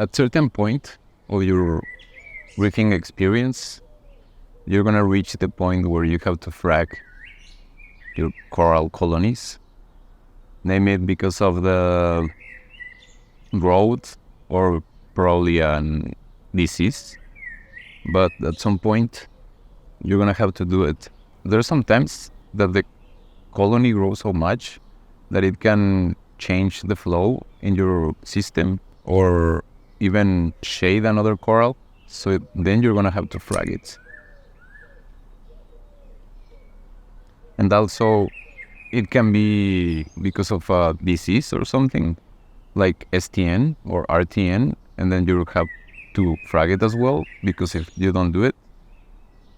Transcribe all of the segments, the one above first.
At certain point of your reefing experience, you're gonna reach the point where you have to frag your coral colonies. Name it because of the growth or probably an disease. But at some point, you're gonna have to do it. There's sometimes that the colony grows so much that it can change the flow in your system or even shade another coral. So then you're gonna have to frag it. And also, it can be because of a disease or something, like STN or RTN, and then you have to frag it as well, because if you don't do it,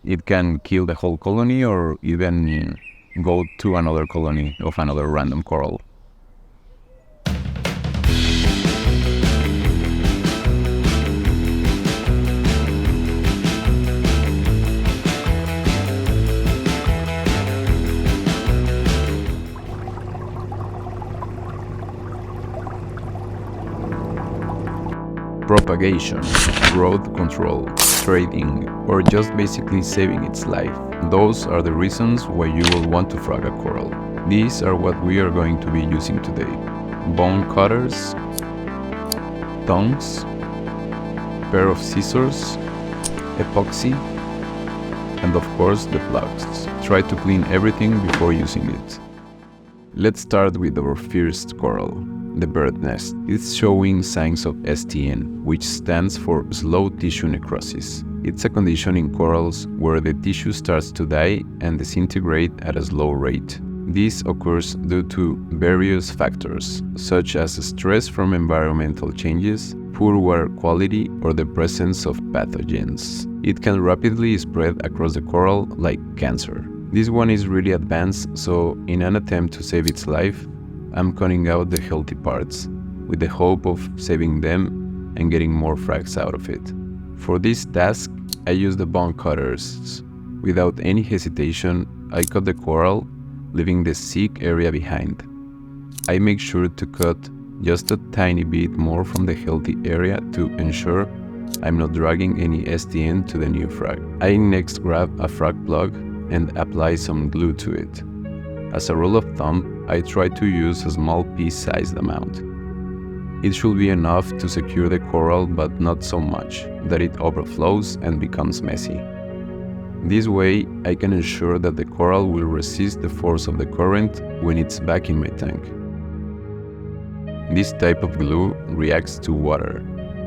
it can kill the whole colony or even go to another colony of another random coral. Propagation, growth control, trading, or just basically saving its life. Those are the reasons why you will want to frag a coral. These are what we are going to be using today. Bone cutters, tongs, pair of scissors, epoxy, and of course the plugs. Try to clean everything before using it. Let's start with our first coral. The bird nest. It's showing signs of STN, which stands for slow tissue necrosis. It's a condition in corals where the tissue starts to die and disintegrate at a slow rate. This occurs due to various factors, such as stress from environmental changes, poor water quality, or the presence of pathogens. It can rapidly spread across the coral like cancer. This one is really advanced, so in an attempt to save its life, I'm cutting out the healthy parts, with the hope of saving them and getting more frags out of it. For this task, I use the bone cutters. Without any hesitation, I cut the coral, leaving the sick area behind. I make sure to cut just a tiny bit more from the healthy area to ensure I'm not dragging any STN to the new frag. I next grab a frag plug and apply some glue to it. As a rule of thumb, I try to use a small pea-sized amount. It should be enough to secure the coral, but not so much that it overflows and becomes messy. This way, I can ensure that the coral will resist the force of the current when it's back in my tank. This type of glue reacts to water,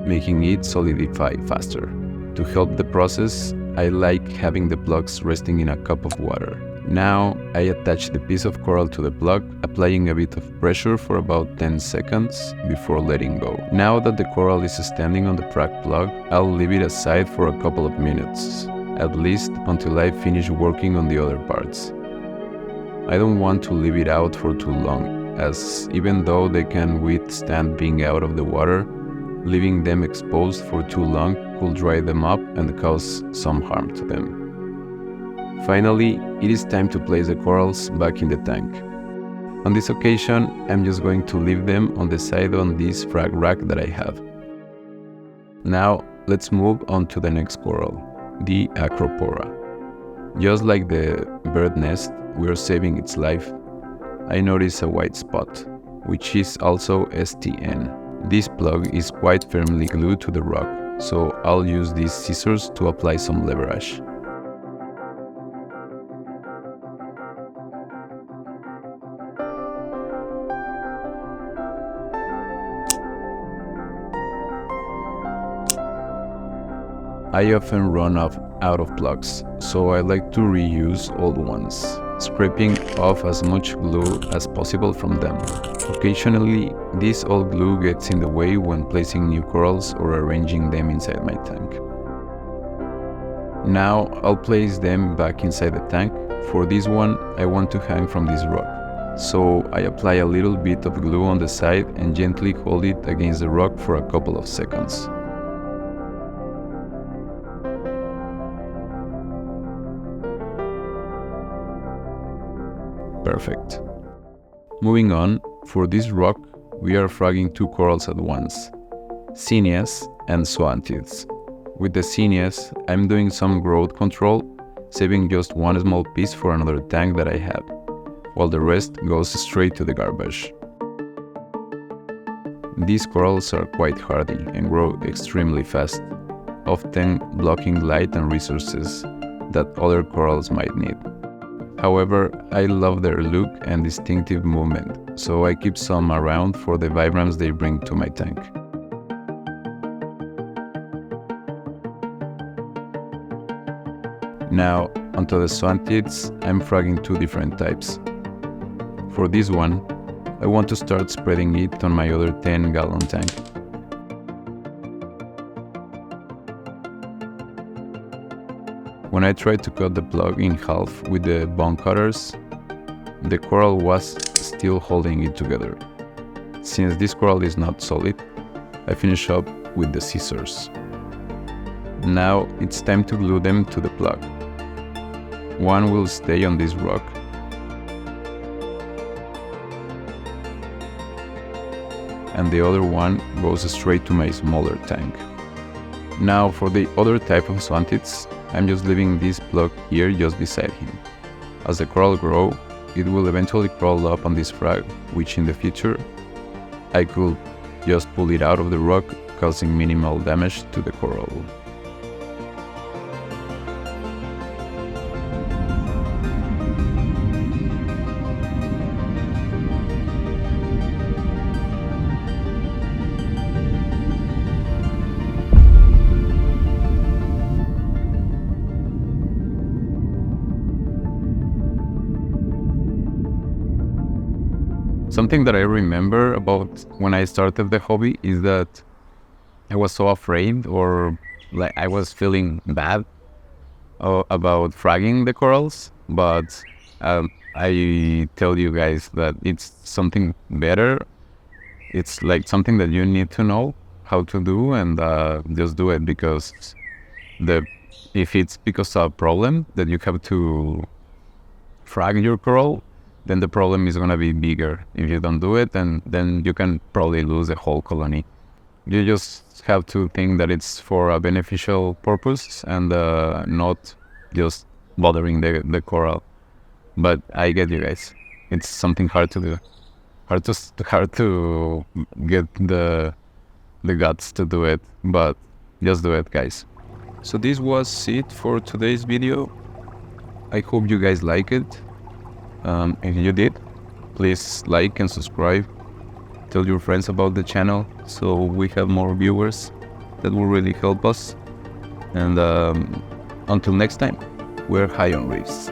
making it solidify faster. To help the process, I like having the plugs resting in a cup of water. Now, I attach the piece of coral to the plug, applying a bit of pressure for about 10 seconds before letting go. Now that the coral is standing on the frag plug, I'll leave it aside for a couple of minutes, at least until I finish working on the other parts. I don't want to leave it out for too long, as even though they can withstand being out of the water, leaving them exposed for too long could dry them up and cause some harm to them. Finally, it is time to place the corals back in the tank. On this occasion, I'm just going to leave them on the side on this frag rack that I have. Now, let's move on to the next coral, the Acropora. Just like the bird nest, we are saving its life. I notice a white spot, which is also STN. This plug is quite firmly glued to the rock, so I'll use these scissors to apply some leverage. I often run out of plugs, so I like to reuse old ones, scraping off as much glue as possible from them. Occasionally, this old glue gets in the way when placing new corals or arranging them inside my tank. Now, I'll place them back inside the tank. For this one, I want to hang from this rock, so I apply a little bit of glue on the side and gently hold it against the rock for a couple of seconds. Perfect. Moving on, for this rock, we are fragging two corals at once. zinnias, and zoanthids. With the zinnias, I'm doing some growth control, saving just one small piece for another tank that I have, while the rest goes straight to the garbage. These corals are quite hardy and grow extremely fast, often blocking light and resources that other corals might need. However, I love their look and distinctive movement, so I keep some around for the vibrance they bring to my tank. Now, onto the zoanthids, I'm fragging 2 different types. For this one, I want to start spreading it on my other 10-gallon tank. When I tried to cut the plug in half with the bone cutters, the coral was still holding it together. Since this coral is not solid, I finish up with the scissors. Now it's time to glue them to the plug. One will stay on this rock, and the other one goes straight to my smaller tank. Now for the other type of zoanthids, I'm just leaving this plug here just beside him. As the coral grow, it will eventually crawl up on this frag, which in the future, I could just pull it out of the rock, causing minimal damage to the coral. Something that I remember about when I started the hobby is that I was so afraid, or like I was feeling bad about fragging the corals, but I tell you guys that it's something better. It's like something that you need to know how to do, and just do it, because if it's because of a problem that you have to frag your coral, then the problem is going to be bigger. If you don't do it, then you can probably lose the whole colony. You just have to think that it's for a beneficial purpose and not just bothering the coral. But I get you guys. It's something hard to do. Hard to get the guts to do it, but just do it, guys. So this was it for today's video. I hope you guys like it. If you did, please like and subscribe. Tell your friends about the channel so we have more viewers. That will really help us. And until next time, we're high on reefs.